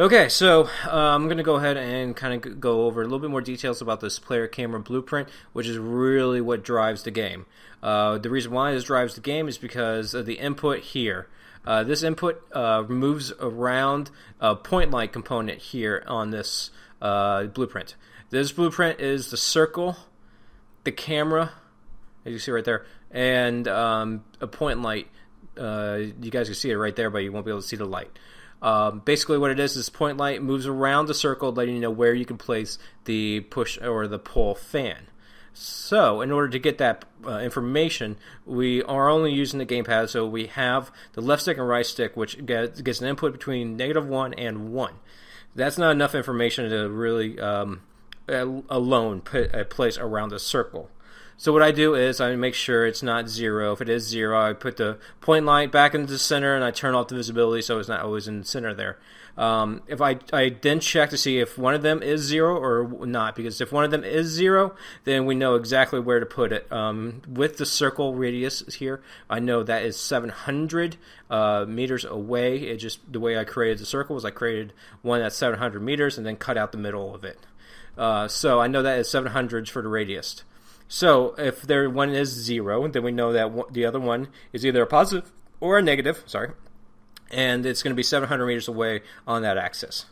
Okay, so I'm going to go ahead and kind of go over a little bit more details about this player camera blueprint, which is really what drives the game. The reason why this drives the game is because of the input here. This input moves around a point light component here on this blueprint. This blueprint is the circle, the camera, as you see right there, and a point light. You guys can see it right there, but you won't be able to see the light. Basically what it is point light moves around the circle, letting you know where you can place the push or the pull fan. So in order to get that information, we are only using the gamepad, so we have the left stick and right stick, which gets an input between -1 and 1. That's not enough information to really alone put a place around the circle. So what I do is I make sure it's not 0. If it is 0, I put the point light back into the center and I turn off the visibility so it's not always in the center there. If I then check to see if one of them is 0 or not, because if one of them is 0, then we know exactly where to put it. With the circle radius here, I know that is 700 meters away. It just, the way I created the circle was I created one that's 700 meters and then cut out the middle of it. So I know that is 700 for the radius. So if one is 0, then we know that the other one is either a positive or a negative, and it's going to be 700 meters away on that axis.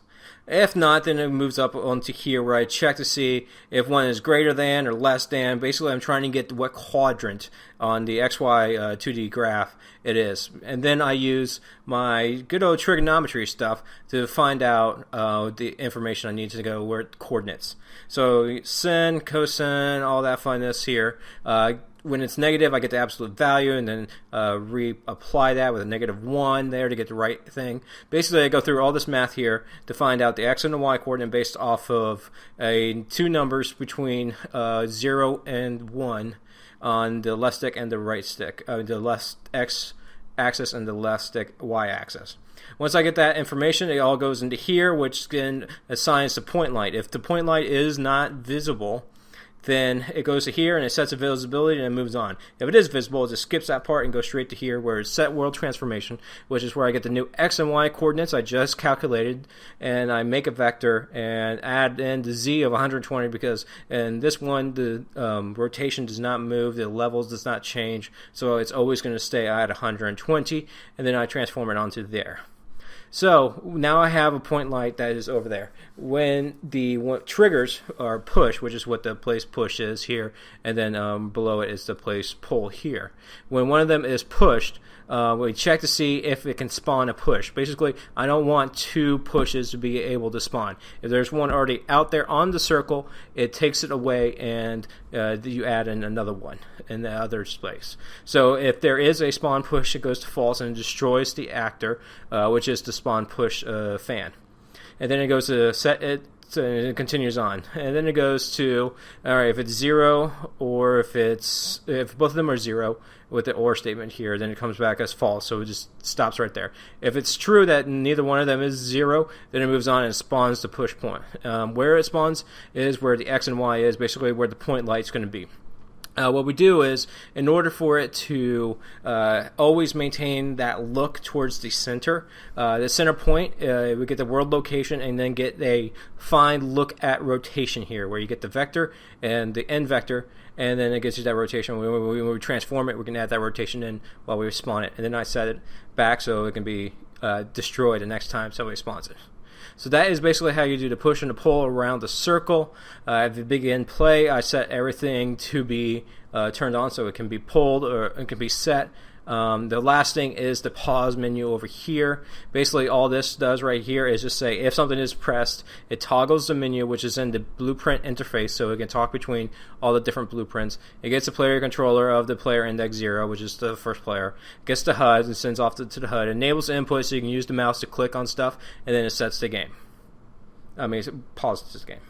If not, then it moves up onto here where I check to see if one is greater than or less than. Basically, I'm trying to get what quadrant on the XY 2D graph it is. And then I use my good old trigonometry stuff to find out the information I need to go where coordinates. So sin, cosine, all that funness here. When it's negative, I get the absolute value and then reapply that with a -1 there to get the right thing. Basically, I go through all this math here to find out the x and the y coordinate based off of two numbers between 0 and 1 on the left stick and the right stick, the left x axis and the left stick y axis. Once I get that information, it all goes into here, which then assigns the point light. If the point light is not visible, then it goes to here and it sets a visibility and it moves on. If it is visible, it just skips that part and goes straight to here where it's set world transformation, which is where I get the new x and y coordinates I just calculated, and I make a vector and add in the z of 120 because in this one the rotation does not move, the levels does not change, so it's always going to stay at 120, and then I transform it onto there. So now I have a point light that is over there. When the triggers are push, which is what the place push is here, and then below it is the place pull here. When one of them is pushed, we check to see if it can spawn a push. Basically, I don't want two pushes to be able to spawn. If there's one already out there on the circle, it takes it away and you add in another one in the other place. So if there is a spawn push, it goes to false and destroys the actor, which is the spawn push fan. And then it goes to set it, so it continues on, and then it goes to, all right, if it's 0 or if both of them are 0 with the or statement here, then it comes back as false, so it just stops right there. If it's true that neither one of them is 0, then it moves on and spawns the push point. Where it spawns is where the x and y is, basically where the point light's going to be. What we do is, in order for it to always maintain that look towards the center point, we get the world location and then get a find look at rotation here, where you get the vector and the end vector, and then it gives you that rotation. When we transform it, we can add that rotation in while we spawn it, and then I set it back so it can be destroyed the next time somebody spawns it. So that is basically how you do the push and the pull around the circle. At the begin play, I set everything to be turned on so it can be pulled or it can be set. The last thing is the pause menu over here. Basically all this does right here is just say if something is pressed, it toggles the menu, which is in the blueprint interface, so it can talk between all the different blueprints. It gets the player controller of the player index 0, which is the first player, gets the HUD and sends off to the HUD, enables the input so you can use the mouse to click on stuff, and then it sets the game. It pauses the game.